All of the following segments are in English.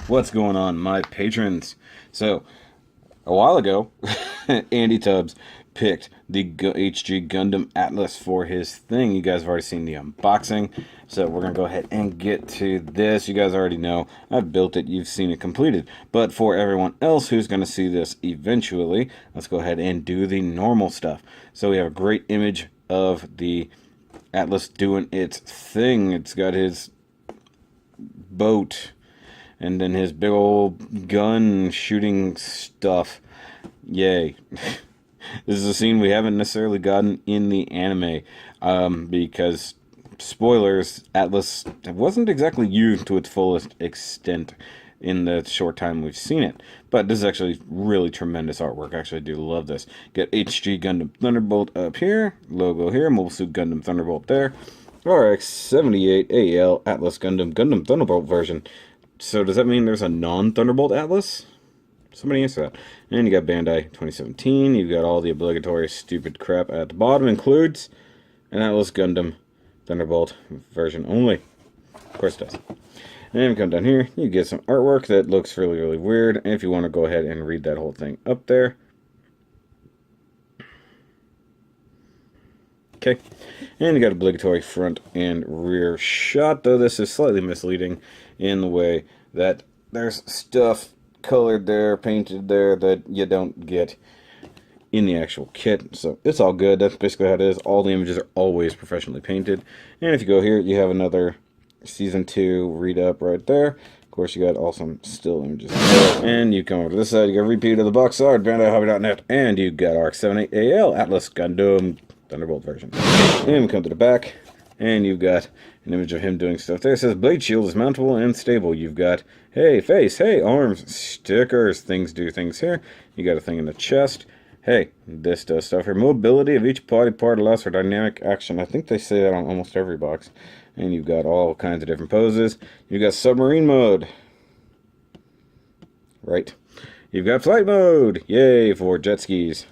What's going on, my patrons? So, a while ago, Andy Tubbs picked the HG Gundam Atlas for his thing. You guys have already seen the unboxing, so we're going to go ahead and get to this. You guys already know I've built it. You've seen it completed. But for everyone else who's going to see this eventually, let's go ahead and do the normal stuff. So we have a great image of the Atlas doing its thing. It's got his boat and then his big old gun shooting stuff. Yay. This is a scene we haven't necessarily gotten in the anime, because, spoilers, Atlas wasn't exactly used to its fullest extent in the short time we've seen it. But this is actually really tremendous artwork. Actually, I do love this. Get HG Gundam Thunderbolt up here, logo here, Mobile Suit Gundam Thunderbolt there, RX-78AL Atlas Gundam Thunderbolt version. So does that mean there's a non-Thunderbolt Atlas? Somebody answer that. And you got Bandai 2017. You've got all the obligatory stupid crap at the bottom. Includes an Atlas Gundam Thunderbolt version only. Of course it does. And we come down here, you get some artwork that looks really, really weird. And if you want to go ahead and read that whole thing up there. Okay. And you got obligatory front and rear shot, though this is slightly misleading in the way that there's stuff colored there, painted there, that you don't get in the actual kit. So it's all good. That's basically how it is. All the images are always professionally painted. And if you go here, you have another Season 2 read up right there. Of course, you got all some still images. And you come over to this side, you got a repeat of the box art, BandaiHobby.net, and you got RX-78AL Atlas Gundam Thunderbolt version. And we come to the back, and you've got an image of him doing stuff there. It says blade shield is mountable and stable. You've got, hey, face, hey, arms, stickers, things do things here. You got a thing in the chest. Hey, this does stuff here. Mobility of each body part allows for dynamic action. I think they say that on almost every box. And you've got all kinds of different poses. You've got submarine mode. Right. You've got flight mode. Yay, for jet skis.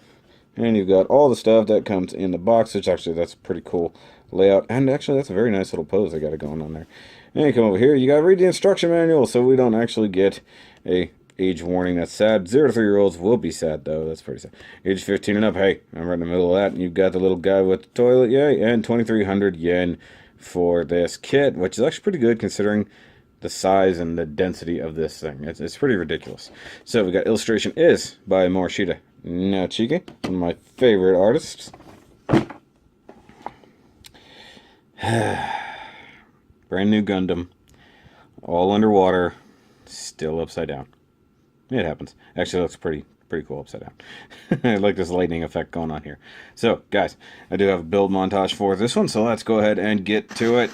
And you've got all the stuff that comes in the box, which actually that's a pretty cool layout. And actually that's a very nice little pose they got it going on there. And you come over here, you got to read the instruction manual so we don't actually get a age warning. That's sad. 0 to 3-year-olds will be sad, though. That's pretty sad. Age 15 and up, hey, I'm right in the middle of that. And you've got the little guy with the toilet, yay, and 2,300 yen for this kit, which is actually pretty good considering the size and the density of this thing. It's pretty ridiculous. So we got illustration is by Morishita Nachike, one of my favorite artists. Brand new Gundam, all underwater, still upside down. It happens. Actually, it looks pretty cool upside down. I like this lightning effect going on here. So, guys, I do have a build montage for this one, so let's go ahead and get to it.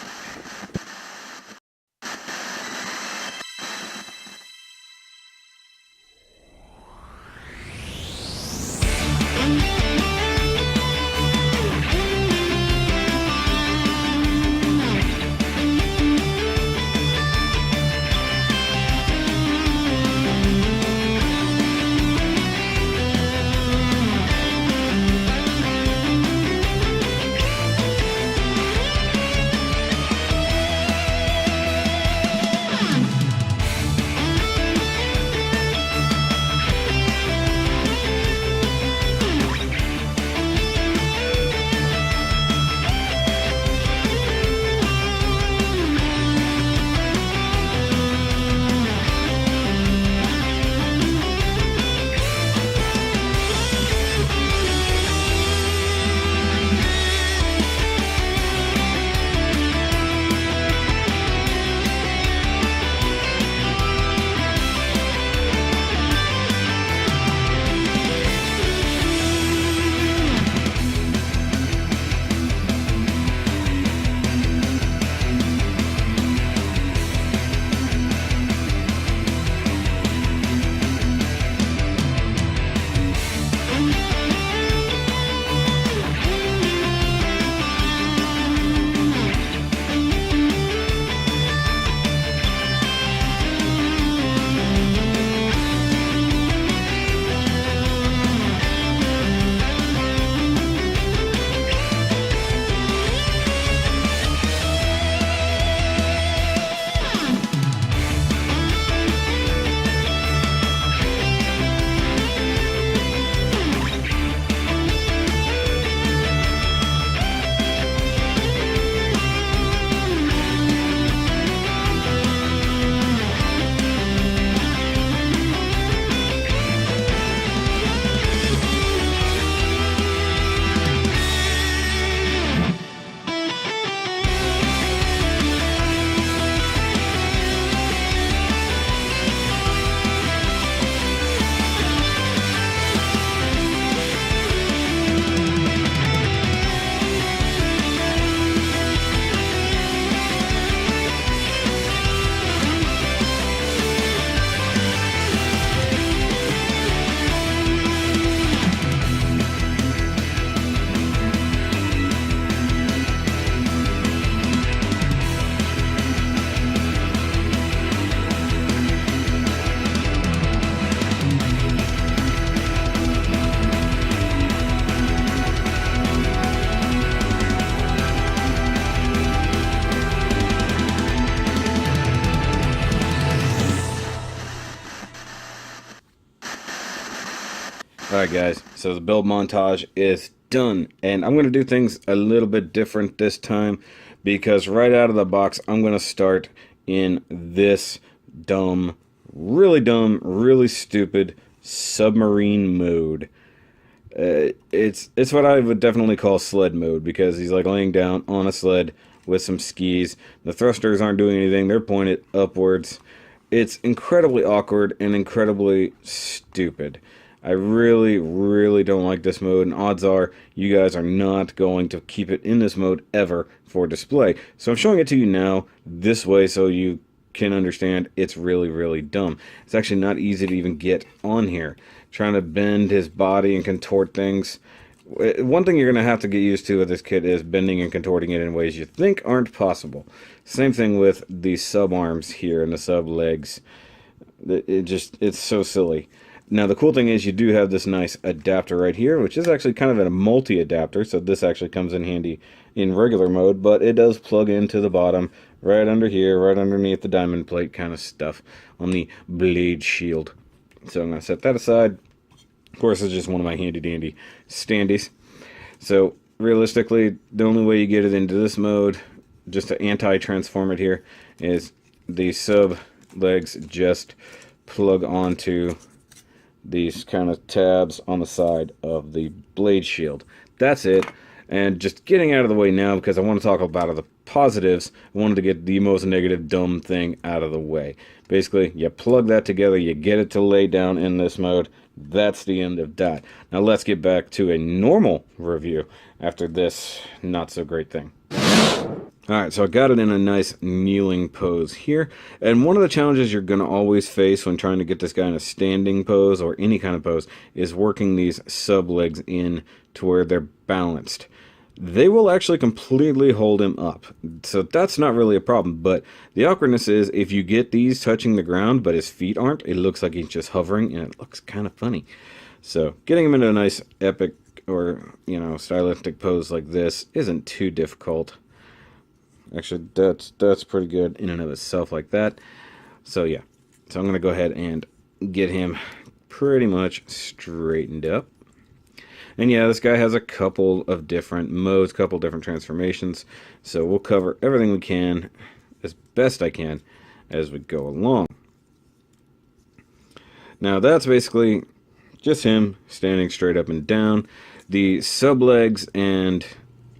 Alright guys, so the build montage is done, and I'm going to do things a little bit different this time, because right out of the box I'm going to start in this dumb, really stupid submarine mode. It's what I would definitely call sled mode, because he's like laying down on a sled with some skis. The thrusters aren't doing anything, they're pointed upwards. It's incredibly awkward and incredibly stupid. I really don't like this mode, and odds are you guys are not going to keep it in this mode ever for display. So I'm showing it to you now this way so you can understand it's really dumb. It's actually not easy to even get on here. Trying to bend his body and contort things. One thing you're going to have to get used to with this kit is bending and contorting it in ways you think aren't possible. Same thing with the sub arms here and the sub legs. It's so silly. Now the cool thing is you do have this nice adapter right here, which is actually kind of a multi-adapter, so this actually comes in handy in regular mode, but it does plug into the bottom, right under here, right underneath the diamond plate kind of stuff on the blade shield. So I'm going to set that aside. Of course, it's just one of my handy-dandy standees. So realistically, the only way you get it into this mode, just to anti-transform it here, is the sub legs just plug onto these kind of tabs on the side of the blade shield. That's it. And just getting out of the way now, because I want to talk about the positives, I wanted to get the most negative dumb thing out of the way. Basically, you plug that together, you get it to lay down in this mode. That's the end of that. Now let's get back to a normal review after this not so great thing. Alright, so I got it in a nice kneeling pose here, and one of the challenges you're going to always face when trying to get this guy in a standing pose or any kind of pose is working these sub legs in to where they're balanced. They will actually completely hold him up, so that's not really a problem, but the awkwardness is if you get these touching the ground but his feet aren't, it looks like he's just hovering and it looks kind of funny. So getting him into a nice epic or, you know, stylistic pose like this isn't too difficult. Actually, that's pretty good in and of itself like that. So yeah, so I'm going to go ahead and get him pretty much straightened up. And yeah, this guy has a couple of different modes, couple different transformations. So we'll cover everything we can, as best I can, as we go along. Now that's basically just him standing straight up and down. The sub legs and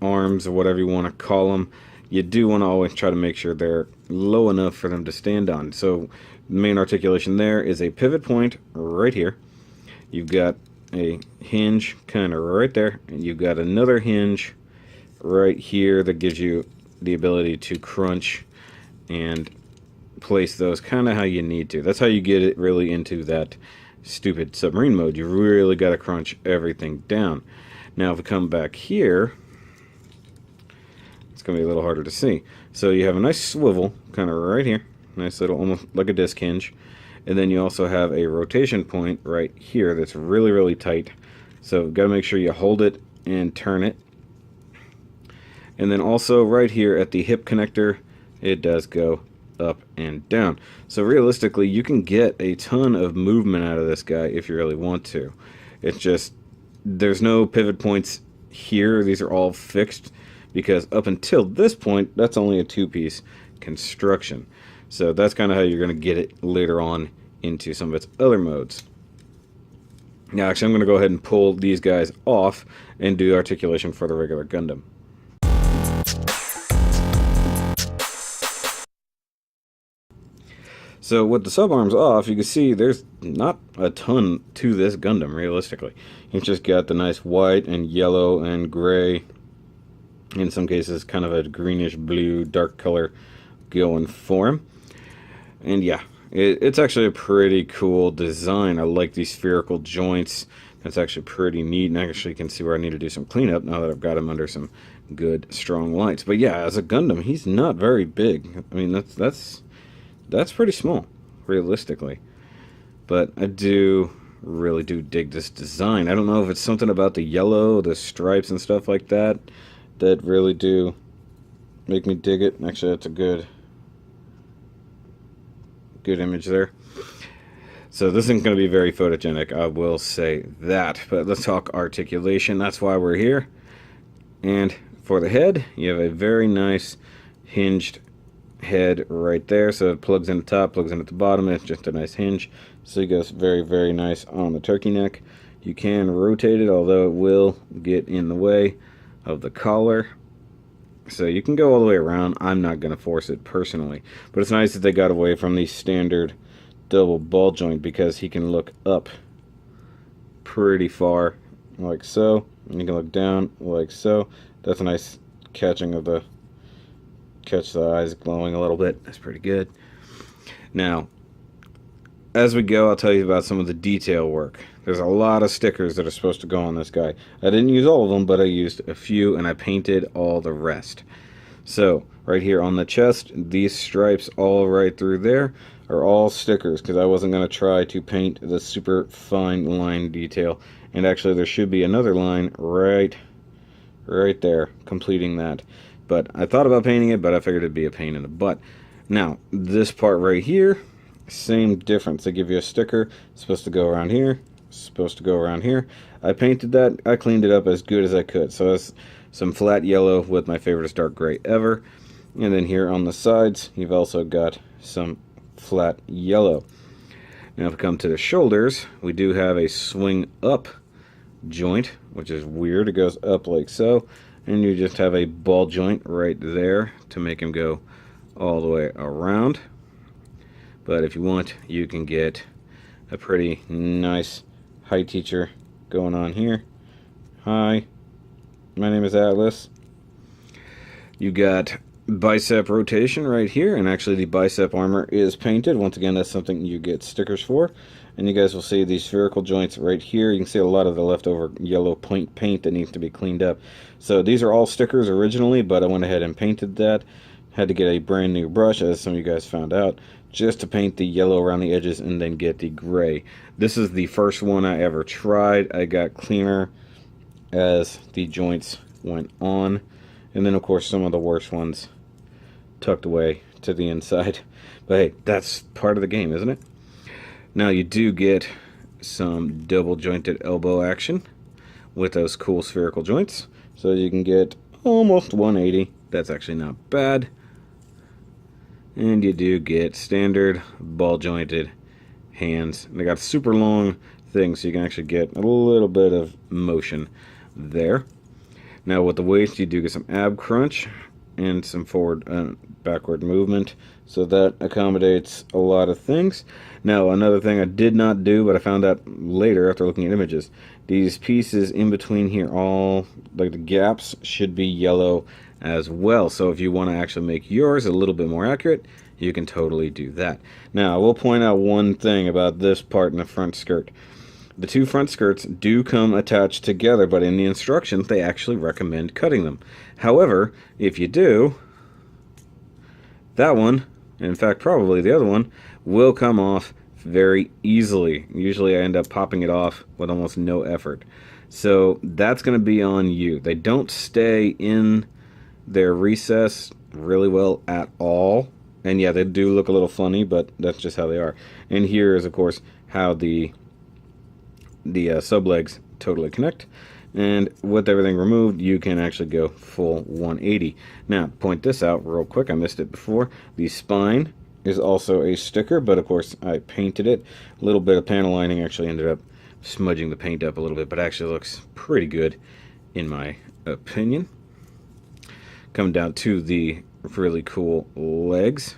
arms, or whatever you want to call them, you do want to always try to make sure they're low enough for them to stand on. So the main articulation there is a pivot point right here. You've got a hinge kind of right there, and you've got another hinge right here that gives you the ability to crunch and place those kind of how you need to. That's how you get it really into that stupid submarine mode. You really got to crunch everything down. Now if we come back here, it's going to be a little harder to see. So you have a nice swivel kind of right here, nice little, almost like a disc hinge, and then you also have a rotation point right here that's really tight. So got to make sure you hold it and turn it. And then also right here at the hip connector, it does go up and down. So realistically, you can get a ton of movement out of this guy if you really want to. It's just there's no pivot points here. These are all fixed, because up until this point, that's only a two-piece construction. So that's kind of how you're going to get it later on into some of its other modes. Now, actually, I'm going to go ahead and pull these guys off and do articulation for the regular Gundam. So with the sub-arms off, you can see there's not a ton to this Gundam, realistically. You've just got the nice white and yellow and gray, in some cases kind of a greenish blue dark color going for him. And yeah, it's actually a pretty cool design. I like these spherical joints. That's actually pretty neat, and I actually can see where I need to do some cleanup now that I've got him under some good strong lights. But yeah, as a Gundam, he's not very big. I mean, that's pretty small, realistically. But I really do dig this design. I don't know if it's something about the yellow, the stripes and stuff like that really do make me dig it. Actually, that's a good image there. So this isn't going to be very photogenic, I will say that. But let's talk articulation. That's why we're here. And for the head, you have a very nice hinged head right there. So it plugs in the top, plugs in at the bottom, and it's just a nice hinge. So it goes very, very nice on the turkey neck. You can rotate it, although it will get in the way of the collar. So you can go all the way around. I'm not going to force it personally. But it's nice that they got away from the standard double ball joint, because he can look up pretty far like so. And you can look down like so. That's a nice catching of the... catch the eyes glowing a little bit. That's pretty good. Now, as we go, I'll tell you about some of the detail work. There's a lot of stickers that are supposed to go on this guy. I didn't use all of them, but I used a few, and I painted all the rest. So, right here on the chest, these stripes all right through there are all stickers, because I wasn't going to try to paint the super fine line detail. And actually, there should be another line right there, completing that. But I thought about painting it, but I figured it'd be a pain in the butt. Now, this part right here, same difference. They give you a sticker. It's supposed to go around here. It's supposed to go around here. I painted that. I cleaned it up as good as I could. So that's some flat yellow with my favorite dark gray ever. And then here on the sides, you've also got some flat yellow. Now, if we come to the shoulders, we do have a swing up joint, which is weird. It goes up like so. And you just have a ball joint right there to make him go all the way around. But if you want, you can get a pretty nice hi teacher going on here. Hi, my name is Atlas. You got bicep rotation right here, and actually the bicep armor is painted. Once again, that's something you get stickers for. And you guys will see these spherical joints right here. You can see a lot of the leftover yellow paint that needs to be cleaned up. So these are all stickers originally, but I went ahead and painted that. Had to get a brand new brush, as some of you guys found out, just to paint the yellow around the edges and then get the gray. This is the first one I ever tried. I got cleaner as the joints went on. And then, of course, some of the worst ones tucked away to the inside. But hey, that's part of the game, isn't it? Now you do get some double jointed elbow action with those cool spherical joints. So you can get almost 180. That's actually not bad. And you do get standard ball jointed hands. And they got super long things, so you can actually get a little bit of motion there. Now with the waist, you do get some ab crunch and some forward and backward movement, so that accommodates a lot of things. Now another thing I did not do, but I found out later after looking at images, these pieces in between here, all like the gaps, should be yellow as well. So if you want to actually make yours a little bit more accurate, you can totally do that. Now I will point out one thing about this part in the front skirt. The two front skirts do come attached together, but in the instructions they actually recommend cutting them. However, if you do, that one, and in fact probably the other one, will come off very easily. Usually I end up popping it off with almost no effort. So that's going to be on you. They don't stay in their recess really well at all. And yeah, they do look a little funny, but that's just how they are. And here is, of course, how the sub legs totally connect. And with everything removed, you can actually go full 180. Now, point this out real quick. I missed it before. The spine is also a sticker, but of course I painted it. A little bit of panel lining actually ended up smudging the paint up a little bit, but actually looks pretty good in my opinion. Coming down to the really cool legs,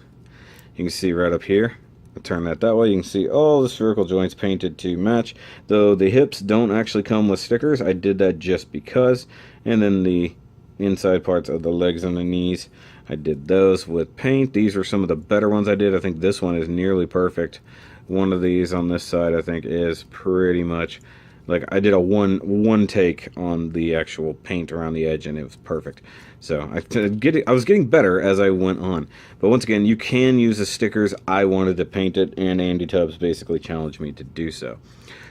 you can see right up here, I'll turn that way, you can see all the spherical joints painted to match, though the hips don't actually come with stickers. I did that just because. And then the inside parts of the legs and the knees, I did those with paint. These are some of the better ones I did. I think this one is nearly perfect. One of these on this side I think is pretty much like, I did a one take on the actual paint around the edge and it was perfect. So I was getting better as I went on. But once again, you can use the stickers. I wanted to paint it, and Andy Tubbs basically challenged me to do so.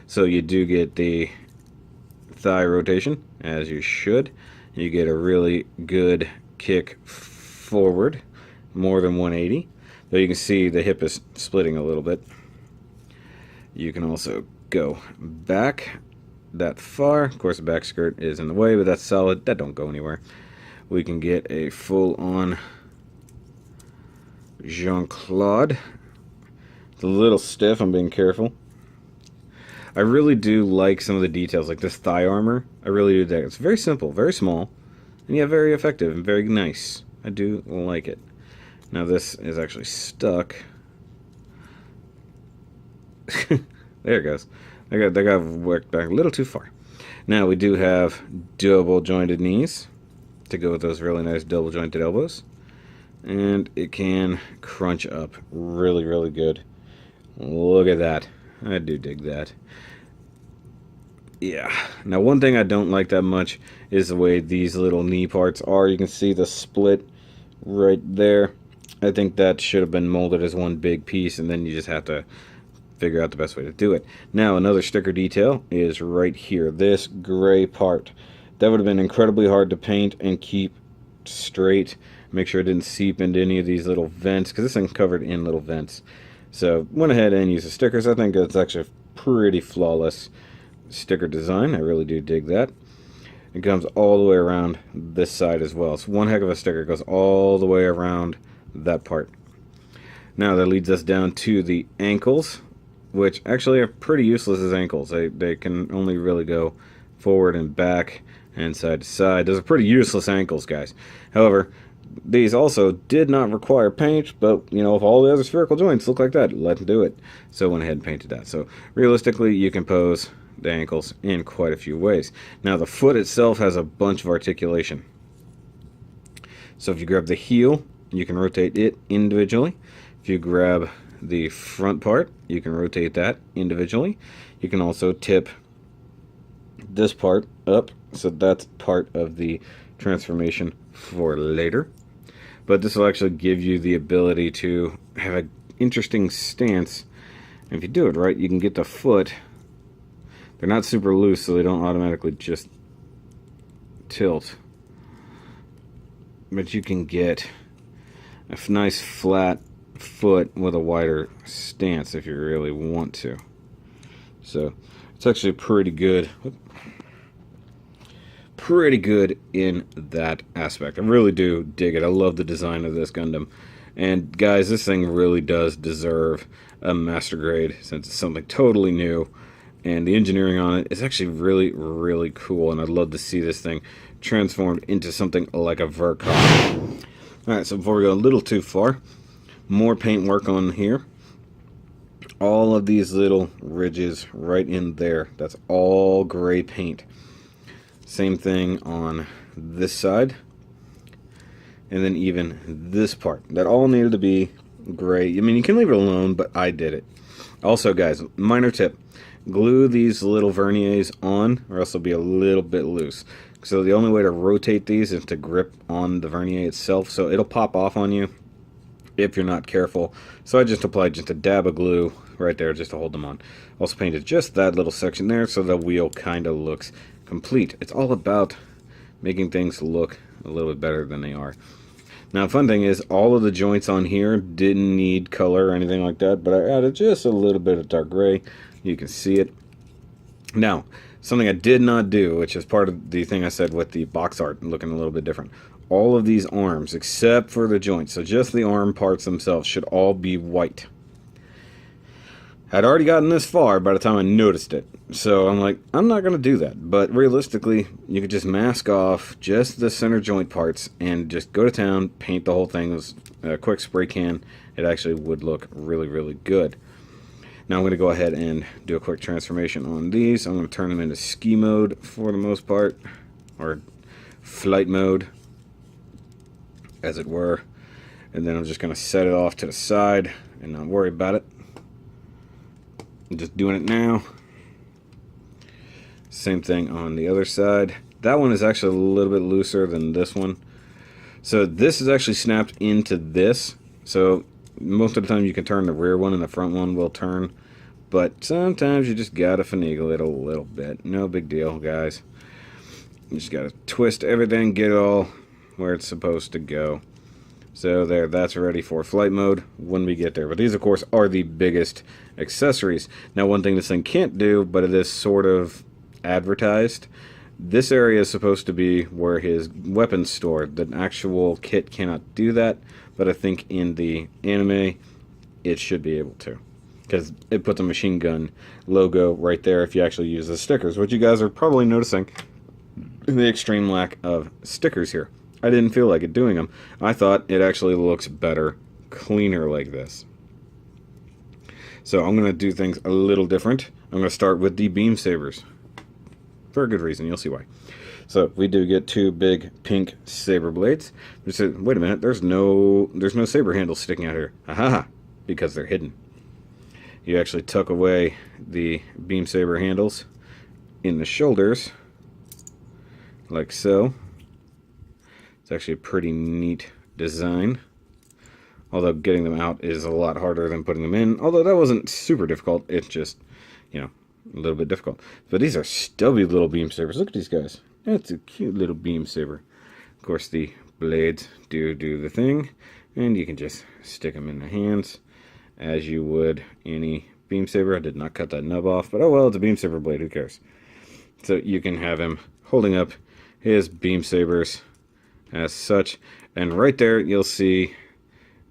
So you do get the thigh rotation, as you should. You get a really good kick forward, more than 180. Though you can see the hip is splitting a little bit. You can also go back that far. Of course, the back skirt is in the way, but that's solid. That don't go anywhere. We can get a full-on Jean-Claude. It's a little stiff. I'm being careful. I really do like some of the details, like this thigh armor. I really do that. It's very simple, very small, and yet very effective and very nice. I do like it. Now this is actually stuck. There it goes. That got worked back a little too far. Now we do have double jointed knees to go with those really nice double jointed elbows. And it can crunch up really, really good. Look at that. I do dig that. Yeah. Now one thing I don't like that much is the way these little knee parts are. You can see the split right there. I think that should have been molded as one big piece, and then you just have to figure out the best way to do it. Now another sticker detail is right here. This gray part. That would have been incredibly hard to paint and keep straight. Make sure it didn't seep into any of these little vents, because this thing's covered in little vents. So went ahead and used the stickers. I think that's actually a pretty flawless sticker design. I really do dig that. It comes all the way around this side as well. It's one heck of a sticker. It goes all the way around that part. Now that leads us down to the ankles, which actually are pretty useless as ankles. They can only really go forward and back and side to side. Those are pretty useless ankles, guys. However, these also did not require paint, but you know, if all the other spherical joints look like that, let them do it. So I went ahead and painted that. So realistically, you can pose the ankles in quite a few ways. Now the foot itself has a bunch of articulation. So if you grab the heel, you can rotate it individually. If you grab the front part, you can rotate that individually. You can also tip this part up, so that's part of the transformation for later. But this will actually give you the ability to have an interesting stance. And if you do it right, you can get the foot. They're not super loose, so they don't automatically just tilt. But you can get a nice flat foot with a wider stance if you really want to. So it's actually pretty good. Pretty good in that aspect. I really do dig it. I love the design of this Gundam. And guys, this thing really does deserve a master grade since it's something totally new. And the engineering on it is actually really, really cool. And I'd love to see this thing transformed into something like a Vercom. Alright, so before we go a little too far, more paint work on here. All of these little ridges right in there, that's all gray paint. Same thing on this side. And then even this part. That all needed to be gray. I mean, you can leave it alone, but I did it. Also, guys, minor tip. Glue these little verniers on, or else they'll be a little bit loose. So the only way to rotate these is to grip on the vernier itself. So it'll pop off on you if you're not careful. So I just applied just a dab of glue right there just to hold them on. Also painted just that little section there so the wheel kind of looks complete. It's all about making things look a little bit better than they are. Now, the fun thing is, all of the joints on here didn't need color or anything like that, but I added just a little bit of dark gray. You can see it. Now, something I did not do, which is part of the thing I said with the box art looking a little bit different. All of these arms, except for the joints, so just the arm parts themselves, should all be white. I'd already gotten this far by the time I noticed it. So I'm like, I'm not going to do that. But realistically, you could just mask off just the center joint parts and just go to town, paint the whole thing with a quick spray can. It actually would look really, really good. Now I'm going to go ahead and do a quick transformation on these. I'm going to turn them into ski mode for the most part, or flight mode, as it were. And then I'm just going to set it off to the side and not worry about it. I'm just doing it now. Same thing on the other side. That one is actually a little bit looser than this one. So this is actually snapped into this. So most of the time you can turn the rear one and the front one will turn. But sometimes you just gotta finagle it a little bit. No big deal, guys. You just gotta twist everything, get it all where it's supposed to go. So there, that's ready for flight mode when we get there. But these, of course, are the biggest accessories. Now, one thing this thing can't do, but it is sort of advertised, this area is supposed to be where his weapons stored. The actual kit cannot do that, but I think in the anime, it should be able to. Because it puts a machine gun logo right there if you actually use the stickers, which you guys are probably noticing the extreme lack of stickers here. I didn't feel like it doing them. I thought it actually looks better, cleaner like this. So I'm going to do things a little different. I'm going to start with the beam sabers. For a good reason, you'll see why. So we do get two big pink saber blades. We said, wait a minute, there's no saber handles sticking out here. Aha! Because they're hidden. You actually tuck away the beam saber handles in the shoulders, like so. It's actually a pretty neat design. Although getting them out is a lot harder than putting them in. Although that wasn't super difficult. It's just, you know, a little bit difficult. But these are stubby little beam sabers. Look at these guys. That's a cute little beam saber. Of course, the blades do the thing. And you can just stick them in the hands as you would any beam saber. I did not cut that nub off. But oh well, it's a beam saber blade. Who cares? So you can have him holding up his beam sabers as such. And right there, you'll see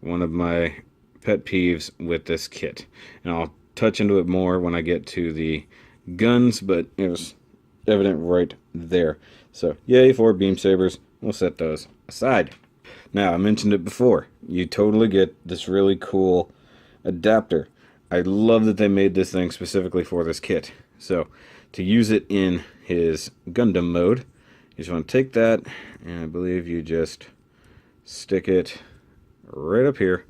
one of my pet peeves with this kit. And I'll touch into it more when I get to the guns, but it was evident right there. So, yay for beam sabers. We'll set those aside. Now, I mentioned it before. You totally get this really cool adapter. I love that they made this thing specifically for this kit. So, to use it in his Gundam mode, you just want to take that, and I believe you just stick it right up here,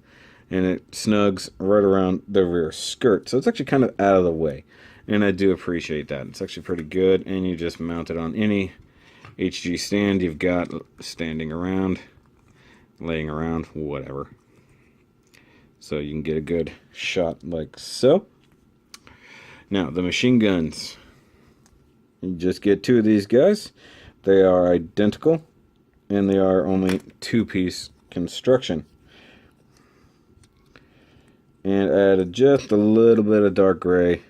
and it snugs right around the rear skirt. So it's actually kind of out of the way, and I do appreciate that. It's actually pretty good, and you just mount it on any HG stand you've got standing around, laying around, whatever. So you can get a good shot like so. Now, the machine guns. You just get two of these guys. They are identical, and they are only two-piece construction. And added just a little bit of dark gray.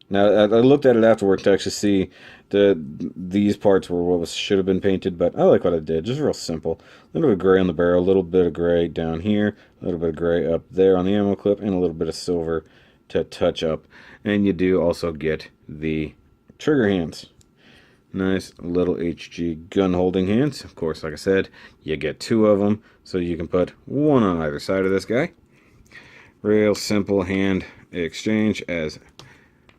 Now, I looked at it afterward to actually see these parts were what should have been painted, but I like what I did. Just real simple. A little bit of gray on the barrel, a little bit of gray down here, a little bit of gray up there on the ammo clip, and a little bit of silver to touch up. And you do also get the trigger hands. Nice little HG gun holding hands. Of course, like I said, you get two of them, so you can put one on either side of this guy. Real simple hand exchange as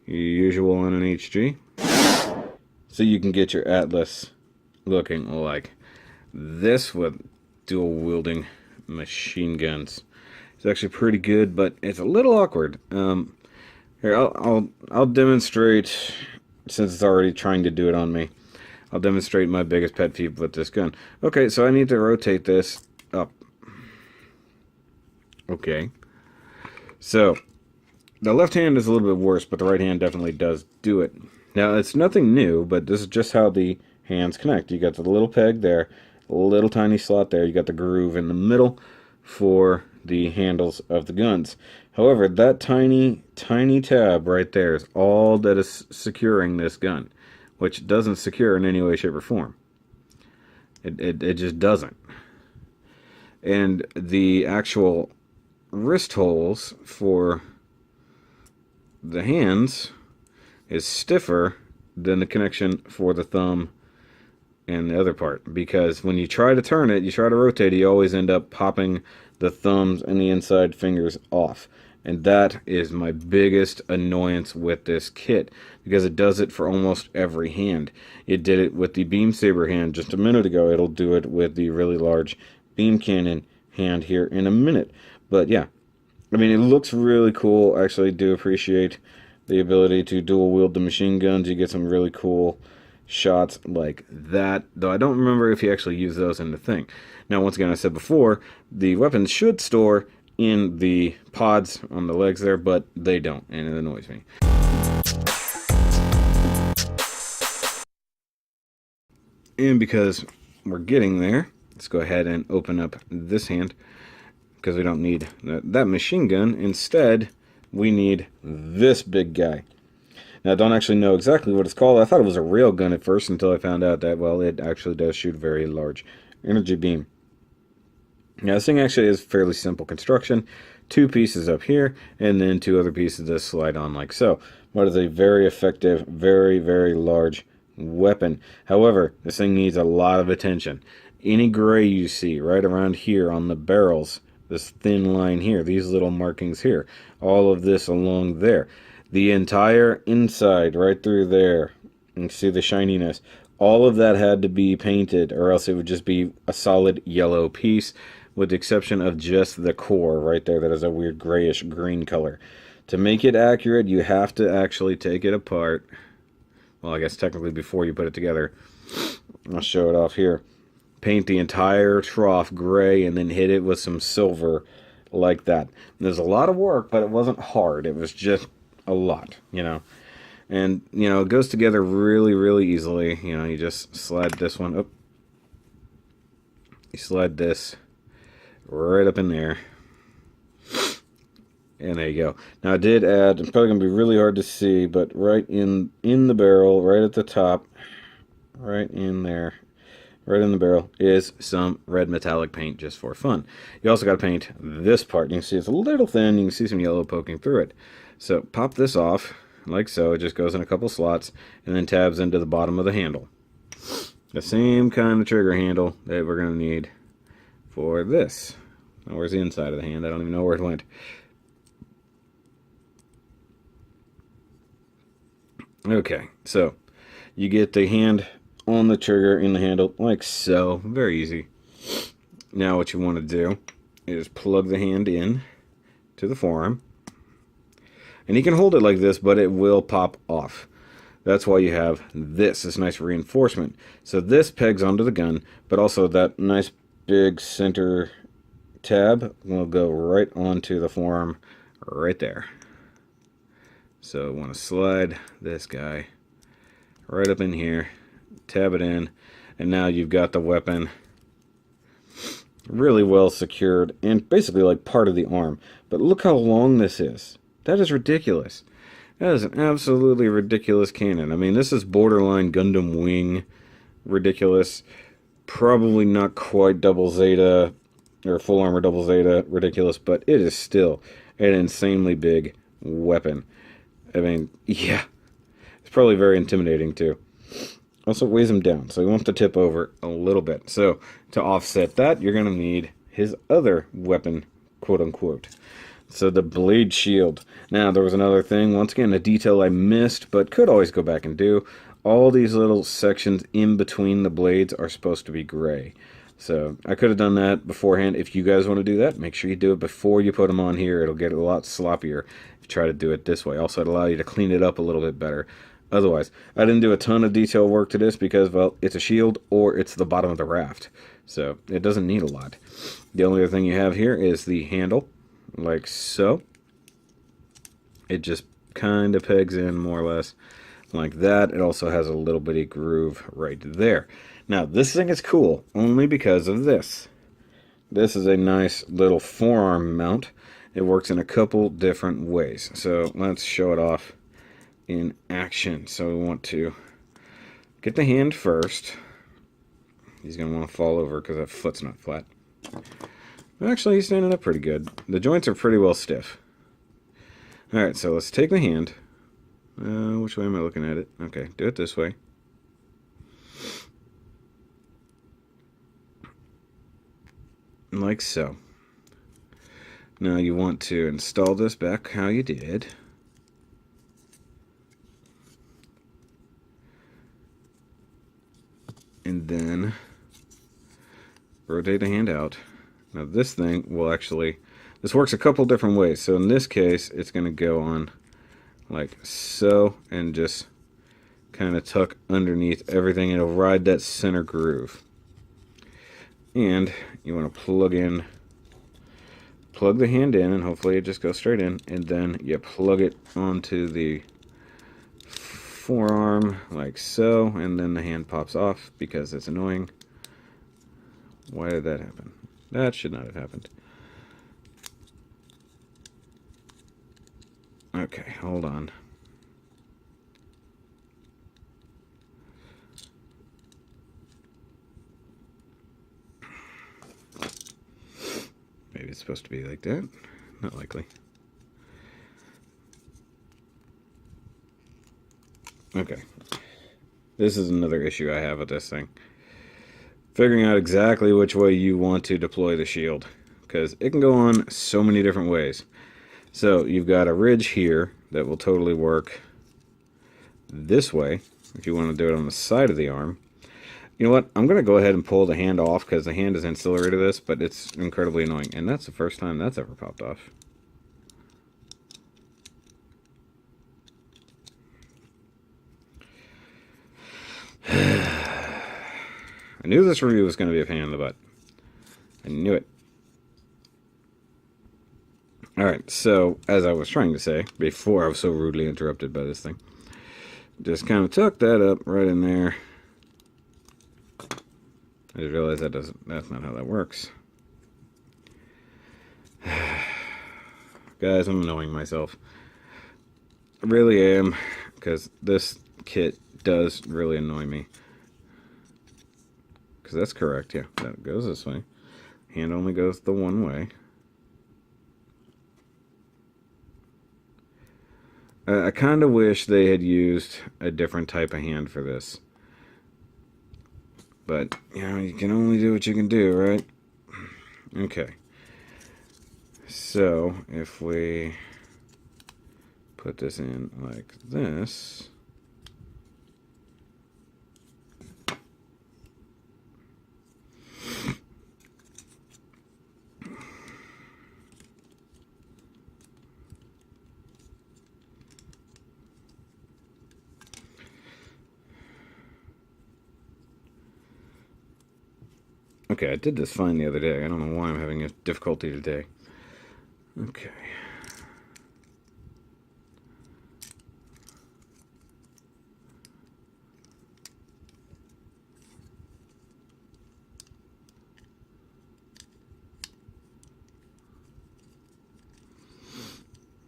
usual on an HG. So you can get your Atlas looking like this with dual wielding machine guns. It's actually pretty good, but it's a little awkward. Here, I'll demonstrate. Since it's already trying to do it on me, I'll demonstrate my biggest pet peeve with this gun. Okay, so I need to rotate this up. Okay. So, the left hand is a little bit worse, but the right hand definitely does do it. Now, it's nothing new, but this is just how the hands connect. You got the little peg there, a little tiny slot there. You got the groove in the middle for the handles of the guns. However, that tiny tab right there is all that is securing this gun, which doesn't secure in any way, shape, or form. It just doesn't. And the actual wrist holes for the hands is stiffer than the connection for the thumb and the other part, because when you try to turn it, you try to rotate it, you always end up popping the thumbs and the inside fingers off. And that is my biggest annoyance with this kit, because it does it for almost every hand. It did it with the beam saber hand just a minute ago. It'll do it with the really large beam cannon hand here in a minute. But yeah, I mean, it looks really cool. I actually do appreciate the ability to dual wield the machine guns. You get some really cool shots like that, though I don't remember if you actually use those in the thing. Now, once again, I said before, the weapons should store in the pods on the legs there, but they don't, and it annoys me. And because we're getting there, let's go ahead and open up this hand. because we don't need that machine gun. Instead, we need this big guy. Now, I don't actually know exactly what it's called. I thought it was a rail gun at first until I found out that, well, it actually does shoot very large energy beam. Now, this thing actually is fairly simple construction. 2 pieces up here, and then 2 other pieces that slide on like so. What is a very effective, very, very large weapon. However, this thing needs a lot of attention. Any gray you see right around here on the barrels, this thin line here, these little markings here, all of this along there, the entire inside right through there, you see the shininess, all of that had to be painted, or else it would just be a solid yellow piece, with the exception of just the core right there that is a weird grayish green color. To make it accurate, you have to actually take it apart. Well, I guess technically before you put it together. I'll show it off here. Paint the entire trough gray and then hit it with some silver like that. There's a lot of work, but it wasn't hard. It was just a lot, you know. And, you know, it goes together really, really easily. You know, you just slide this one up. You slide this right up in there. And there you go. Now I did add, it's probably going to be really hard to see, but right in the barrel, right at the top, right in there, right in the barrel, is some red metallic paint just for fun. You also got to paint this part. You can see it's a little thin. You can see some yellow poking through it. So pop this off, like so. It just goes in a couple slots, and then tabs into the bottom of the handle. The same kind of trigger handle that we're going to need for this. Now, where's the inside of the hand? I don't even know where it went. Okay, so you get the hand on the trigger in the handle like so. Very easy. Now what you want to do is plug the hand in to the forearm. And you can hold it like this, but it will pop off. That's why you have this nice reinforcement. So this pegs onto the gun, but also that nice big center tab will go right onto the forearm right there. So I want to slide this guy right up in here, tab it in, and now you've got the weapon really well secured and basically like part of the arm. But look how long this is. That is ridiculous. That is an absolutely ridiculous cannon. I mean, this is borderline Gundam Wing ridiculous. Probably not quite double Zeta or full armor double Zeta ridiculous, but it is still an insanely big weapon. I mean, yeah, it's probably very intimidating too. Also weighs him down, so he wants to tip over a little bit. So to offset that, you're going to need his other weapon, quote unquote. So the blade shield. Now, there was another thing, once again, a detail I missed, but could always go back and do. All these little sections in between the blades are supposed to be gray. So I could have done that beforehand. If you guys want to do that, make sure you do it before you put them on here. It'll get a lot sloppier if you try to do it this way. Also, it'll allow you to clean it up a little bit better. Otherwise, I didn't do a ton of detail work to this because, well, it's a shield or it's the bottom of the raft. So it doesn't need a lot. The only other thing you have here is the handle, like so. It just kind of pegs in more or less like that. It also has a little bitty groove right there. Now, this thing is cool only because of this. This is a nice little forearm mount. It works in a couple different ways. So let's show it off in action. So we want to get the hand first. He's going to want to fall over because that foot's not flat. Actually, he's standing up pretty good. The joints are pretty well stiff. Alright, so let's take the hand. Which way am I looking at it? Okay, do it this way. Like so. Now you want to install this back how you did. And then rotate the hand out. Now this thing will actually, this works a couple different ways. So in this case, it's going to go on like so and just kind of tuck underneath everything. It'll ride that center groove. And you want to plug the hand in, and hopefully it just goes straight in, and then you plug it onto the forearm like so, and then the hand pops off because it's annoying. Why did that happen? That should not have happened. Okay, hold on. Maybe it's supposed to be like that. Not likely. Okay. This is another issue I have with this thing. Figuring out exactly which way you want to deploy the shield, because it can go on so many different ways. So you've got a ridge here that will totally work this way if you want to do it on the side of the arm. You know what? I'm going to go ahead and pull the hand off because the hand is ancillary to this, but it's incredibly annoying. And that's the first time that's ever popped off. I knew this review was going to be a pain in the butt. I knew it. Alright, so, as I was trying to say, before I was so rudely interrupted by this thing, just kind of tuck that up right in there. I just realized that's not how that works. Guys, I'm annoying myself. I really am, because this kit does really annoy me. Because that's correct, yeah. That goes this way. Hand only goes the one way. I kind of wish they had used a different type of hand for this. But, you know, you can only do what you can do, right? Okay. So, if we put this in like this... Okay, I did this fine the other day. I don't know why I'm having a difficulty today. Okay.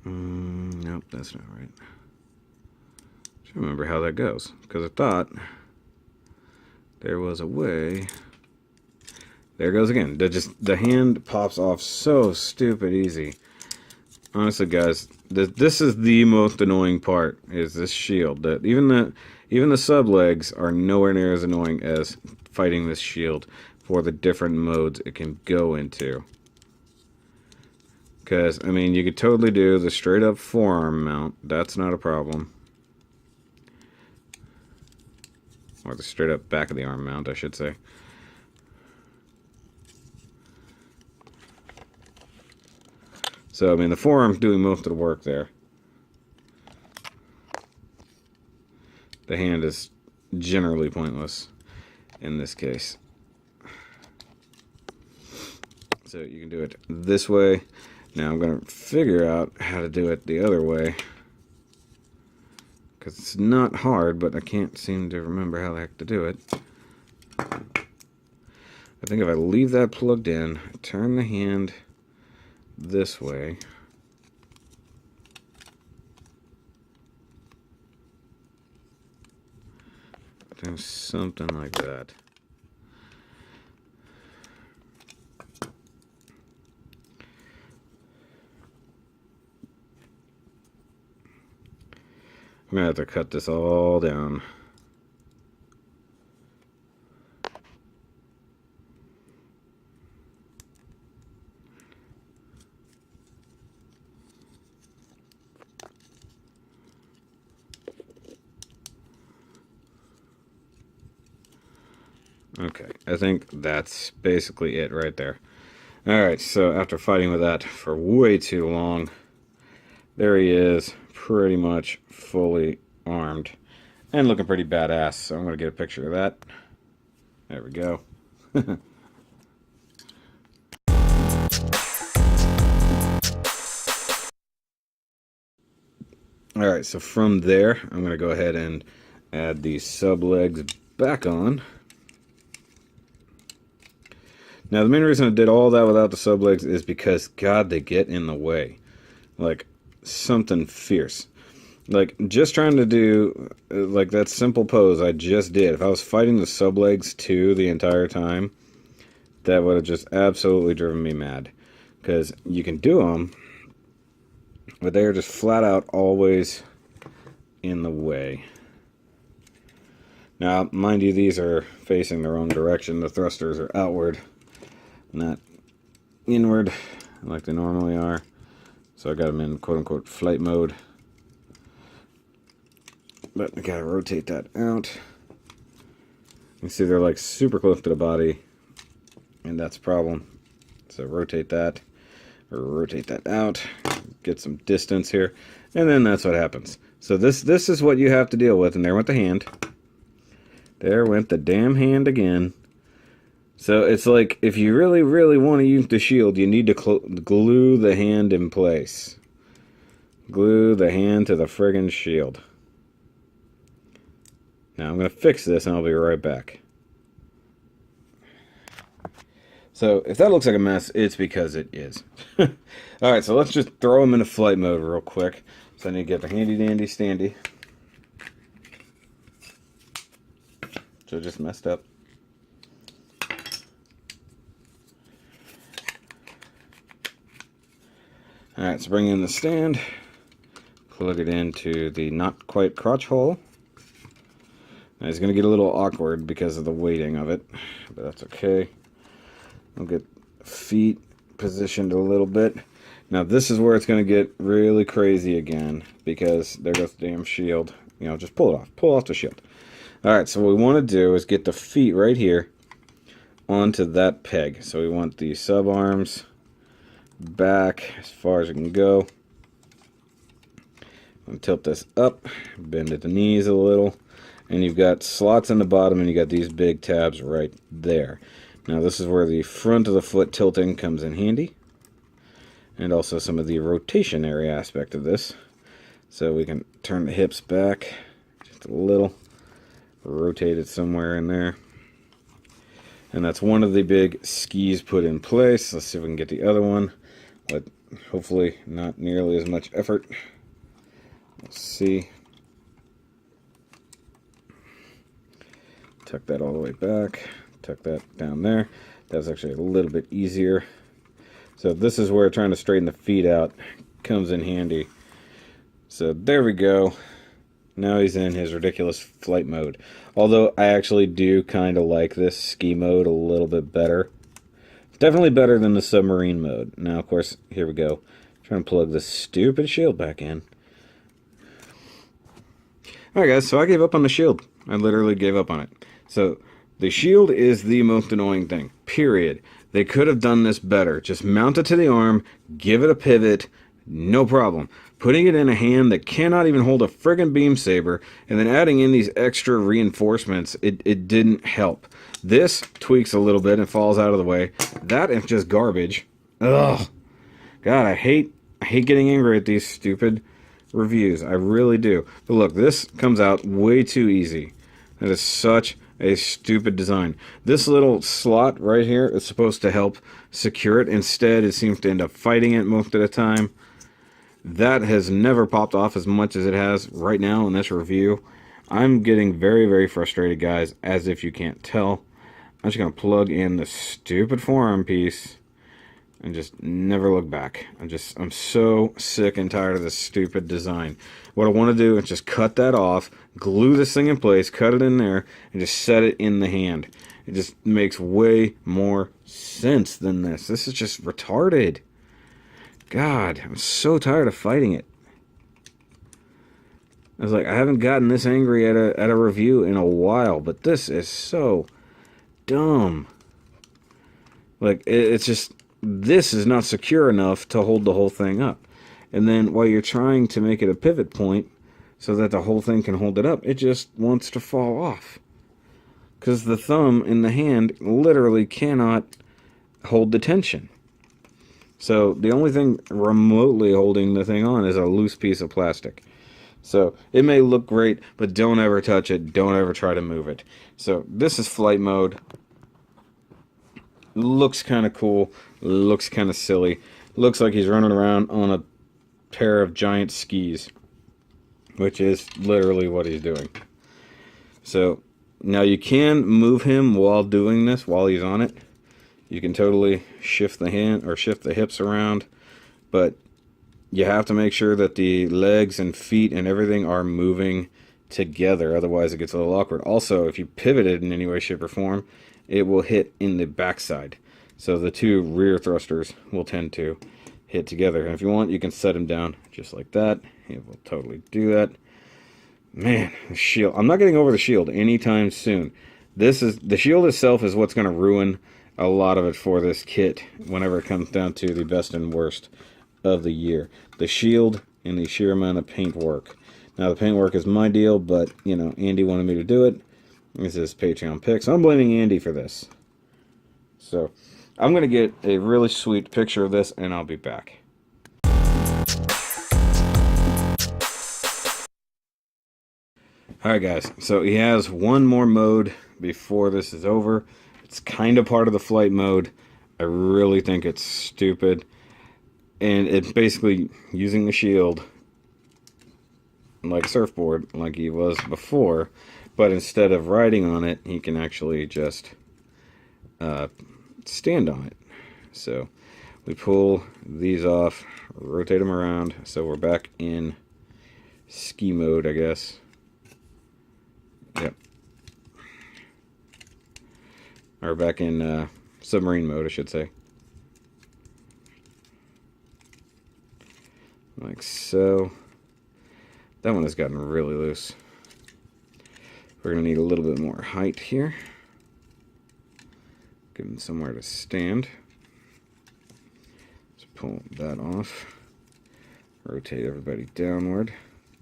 Nope, that's not right. Just remember how that goes, because I thought there was a way. There it goes again. The hand pops off so stupid easy. Honestly, guys, this is the most annoying part. Is this shield? That even the sub legs are nowhere near as annoying as fighting this shield for the different modes it can go into. Because I mean, you could totally do the straight up forearm mount. That's not a problem. Or the straight up back of the arm mount, I should say. So, I mean, the forearm's doing most of the work there. The hand is generally pointless in this case. So, you can do it this way. Now, I'm going to figure out how to do it the other way. Because it's not hard, but I can't seem to remember how the heck to do it. I think if I leave that plugged in, turn the hand this way, do something like that. I'm gonna have to cut this all down. Okay, I think that's basically it right there. Alright, so after fighting with that for way too long, there he is, pretty much fully armed. And looking pretty badass, so I'm going to get a picture of that. There we go. Alright, so from there, I'm going to go ahead and add the sub legs back on. Now, the main reason I did all that without the sub legs is because, God, they get in the way. Like, something fierce. Like, just trying to do, like, that simple pose I just did. If I was fighting the sub legs too the entire time, that would have just absolutely driven me mad. Because you can do them, but they are just flat out always in the way. Now, mind you, these are facing their own direction. The thrusters are outward, not inward, like they normally are. So I got them in quote-unquote flight mode. But I gotta rotate that out. You see they're like super close to the body, and that's a problem. So rotate that, or rotate that out, get some distance here, and then that's what happens. So this is what you have to deal with, and there went the hand. There went the damn hand again. So it's like, if you really, really want to use the shield, you need to glue the hand in place. Glue the hand to the friggin' shield. Now I'm going to fix this and I'll be right back. So if that looks like a mess, it's because it is. Alright, so let's just throw them into flight mode real quick. So I need to get the handy dandy standy. So I just messed up. Alright, so bring in the stand. Plug it into the not quite crotch hole. Now it's going to get a little awkward because of the weighting of it, but that's okay. I'll get feet positioned a little bit. Now this is where it's going to get really crazy again, because there goes the damn shield. You know, just pull it off. Pull off the shield. Alright, so what we want to do is get the feet right here onto that peg. So we want the sub arms back as far as it can go. I'm going to tilt this up, bend at the knees a little, and you've got slots in the bottom, and you got these big tabs right there. Now this is where the front of the foot tilting comes in handy, and also some of the rotationary aspect of this. So we can turn the hips back just a little, rotate it somewhere in there. And that's one of the big skis put in place. Let's see if we can get the other one, but hopefully not nearly as much effort. Let's see. Tuck that all the way back. Tuck that down there. That's actually a little bit easier. So this is where trying to straighten the feet out comes in handy. So there we go. Now he's in his ridiculous flight mode. Although I actually do kind of like this ski mode a little bit better. Definitely better than the submarine mode. Now, of course, here we go. Trying to plug this stupid shield back in. Alright guys, so I gave up on the shield. I literally gave up on it. So, the shield is the most annoying thing. Period. They could have done this better. Just mount it to the arm, give it a pivot, no problem. Putting it in a hand that cannot even hold a friggin' beam saber, and then adding in these extra reinforcements, it didn't help. This tweaks a little bit and falls out of the way. That is just garbage. Ugh. God, I hate getting angry at these stupid reviews. I really do. But look, this comes out way too easy. That is such a stupid design. This little slot right here is supposed to help secure it. Instead, it seems to end up fighting it most of the time. That has never popped off as much as it has right now in this review. I'm getting very, very frustrated, guys, as if you can't tell. I'm just going to plug in the stupid forearm piece and just never look back. I'm so sick and tired of this stupid design. What I want to do is just cut that off, glue this thing in place, cut it in there, and just set it in the hand. It just makes way more sense than this. This is just retarded. God, I'm so tired of fighting it. I was like, I haven't gotten this angry at a review in a while, but this is so dumb. Like, it's just, this is not secure enough to hold the whole thing up. And then while you're trying to make it a pivot point so that the whole thing can hold it up, it just wants to fall off. Because the thumb in the hand literally cannot hold the tension. So the only thing remotely holding the thing on is a loose piece of plastic. So it may look great, but don't ever touch it. Don't ever try to move it. So this is flight mode. Looks kind of cool. Looks kind of silly. Looks like he's running around on a pair of giant skis, which is literally what he's doing. So now you can move him while doing this, while he's on it. You can totally shift the hand or shift the hips around, but you have to make sure that the legs and feet and everything are moving together, otherwise it gets a little awkward. Also, if you pivot it in any way, shape, or form, it will hit in the backside. So the two rear thrusters will tend to hit together. And if you want, you can set them down just like that. It will totally do that. Man, the shield. I'm not getting over the shield anytime soon. The shield itself is what's going to ruin a lot of it for this kit whenever it comes down to the best and worst of the year. The shield and the sheer amount of paint work. Now, the paint work is my deal, but, you know, Andy wanted me to do it. This is Patreon pick, so I'm blaming Andy for this. So, I'm going to get a really sweet picture of this, and I'll be back. Alright guys, so he has one more mode before this is over. It's kind of part of the flight mode. I really think it's stupid. And it's basically using the shield like a surfboard, like he was before, but instead of riding on it, he can actually just stand on it. So we pull these off, rotate them around, so we're back in ski mode, I guess. Yep. Or back in submarine mode, I should say. Like so. That one has gotten really loose. We're going to need a little bit more height here. Give him somewhere to stand. Let's pull that off. Rotate everybody downward.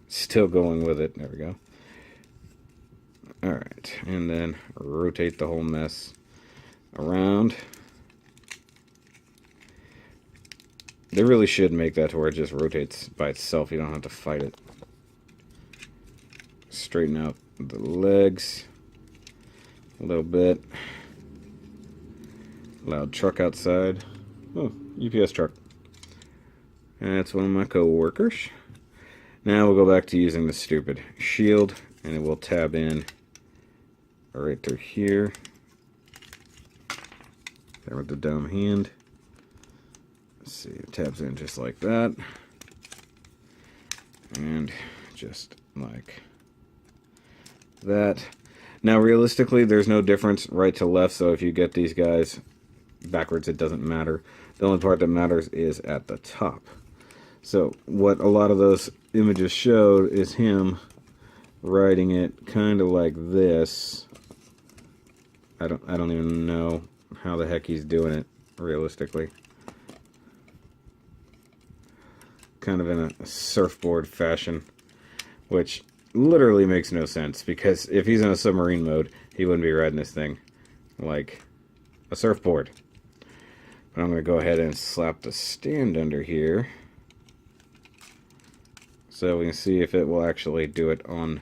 Still going with it. There we go. Alright, and then rotate the whole mess around. They really should make that to where it just rotates by itself. You don't have to fight it. Straighten out the legs a little bit. Loud truck outside. Oh, UPS truck. And that's one of my co-workers. Now we'll go back to using the stupid shield, and it will tab in right through here. There with the dumb hand. Let's see, it tabs in just like that. And just like that. Now realistically, there's no difference right to left, so if you get these guys backwards, it doesn't matter. The only part that matters is at the top. So what a lot of those images showed is him riding it kind of like this. I don't even know how the heck he's doing it realistically. Kind of in a surfboard fashion, which literally makes no sense, because if he's in a submarine mode, he wouldn't be riding this thing like a surfboard. But I'm going to go ahead and slap the stand under here so we can see if it will actually do it on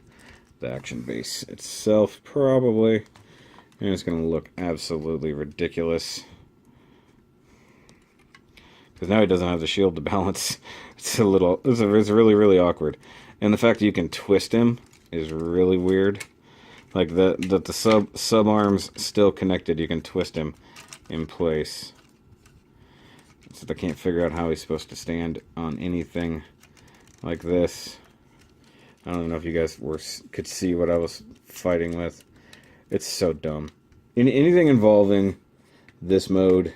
the action base itself. Probably. And it's going to look absolutely ridiculous, because now he doesn't have the shield to balance. It's really, really awkward. And the fact that you can twist him is really weird. Like the sub arms still connected, you can twist him in place. So I can't figure out how he's supposed to stand on anything like this. I don't know if you guys could see what I was fighting with. It's so dumb. Anything involving this mode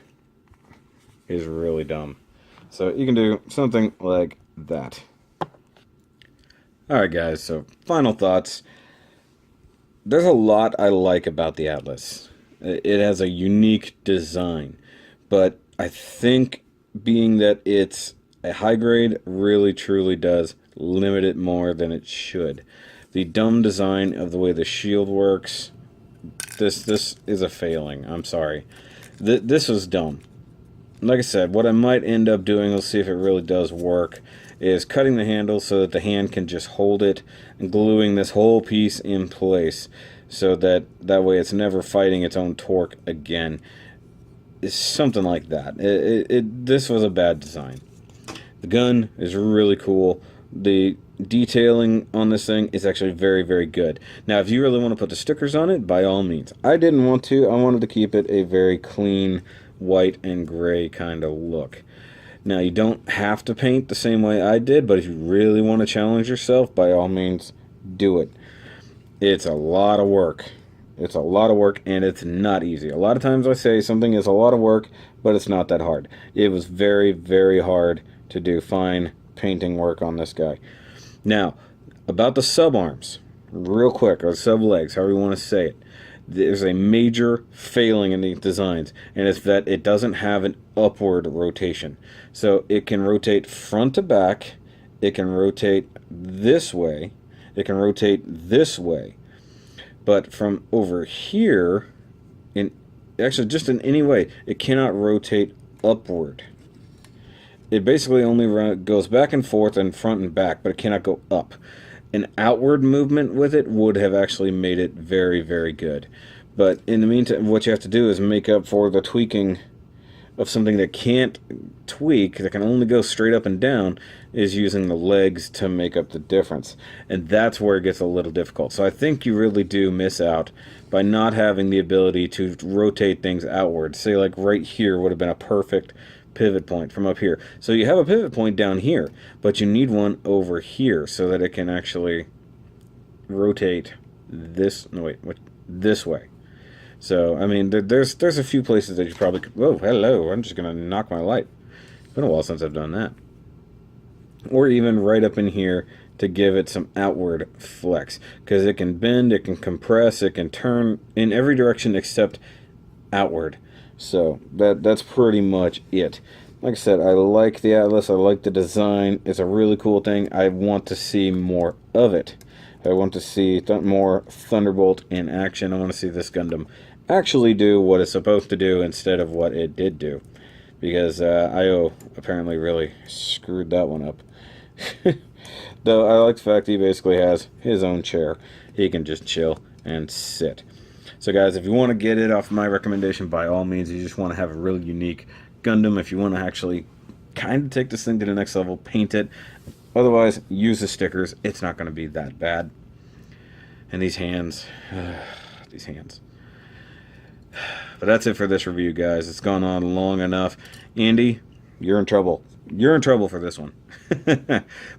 is really dumb. So you can do something like that. Alright guys, so final thoughts. There's a lot I like about the Atlas. It has a unique design, but I think being that it's a high grade really truly does limit it more than it should. The dumb design of the way the shield works, this is a failing. I'm sorry. This was dumb. Like I said, what I might end up doing, we'll see if it really does work, is cutting the handle so that the hand can just hold it and gluing this whole piece in place so that way it's never fighting its own torque again. It's something like that. This was a bad design. The gun is really cool. The detailing on this thing is actually very, very good. Now, if you really want to put the stickers on it, by all means. I didn't want to. I wanted to keep it a very clean white and gray kind of look. Now, you don't have to paint the same way I did, but if you really want to challenge yourself, by all means, do it. It's a lot of work. It's a lot of work, and it's not easy. A lot of times I say something is a lot of work, but it's not that hard. It was very, very hard to do fine painting work on this guy. Now, about the sub-arms, real quick, or sub-legs, however you want to say it. There's a major failing in these designs, and it's that it doesn't have an upward rotation. So it can rotate front to back, it can rotate this way, it can rotate this way. But from over here, actually just in any way, it cannot rotate upward. It basically only goes back and forth and front and back, but it cannot go up. An outward movement with it would have actually made it very, very good. But in the meantime, what you have to do is make up for the tweaking of something that can't tweak, that can only go straight up and down, is using the legs to make up the difference. And that's where it gets a little difficult. So I think you really do miss out by not having the ability to rotate things outward. Say like right here would have been a perfect pivot point from up here. So you have a pivot point down here, but you need one over here so that it can actually rotate this, this way. So, I mean, there's a few places that you probably could, whoa, hello, I'm just going to knock my light. It's been a while since I've done that. Or even right up in here to give it some outward flex, because it can bend, it can compress, it can turn in every direction except outward. So that's pretty much it. Like I said, I like the Atlas, I like the design, it's a really cool thing. I want to see more of it. I want to see more Thunderbolt in action. I want to see this Gundam actually do what it's supposed to do instead of what it did do. Because IO apparently really screwed that one up. Though I like the fact he basically has his own chair. He can just chill and sit. So guys, if you want to get it off my recommendation, by all means, you just want to have a really unique Gundam. If you want to actually kind of take this thing to the next level, paint it. Otherwise, use the stickers. It's not going to be that bad. And these hands, these hands. But that's it for this review, guys. It's gone on long enough. Andy, you're in trouble. You're in trouble for this one.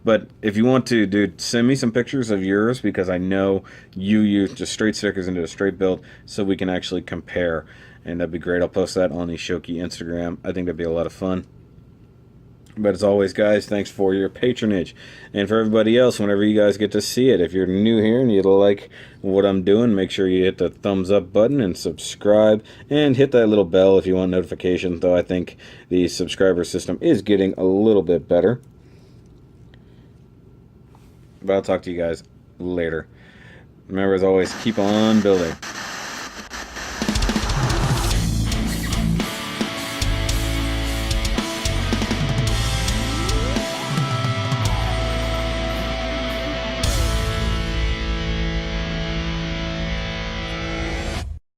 But if you want to, dude, send me some pictures of yours, because I know you use just straight stickers into a straight build, so we can actually compare. And that'd be great. I'll post that on the SHOKY Instagram. I think that'd be a lot of fun. But as always, guys, thanks for your patronage. And for everybody else, whenever you guys get to see it, if you're new here and you like what I'm doing, make sure you hit the thumbs up button and subscribe. And hit that little bell if you want notifications, though I think the subscriber system is getting a little bit better. But I'll talk to you guys later. Remember, as always, keep on building.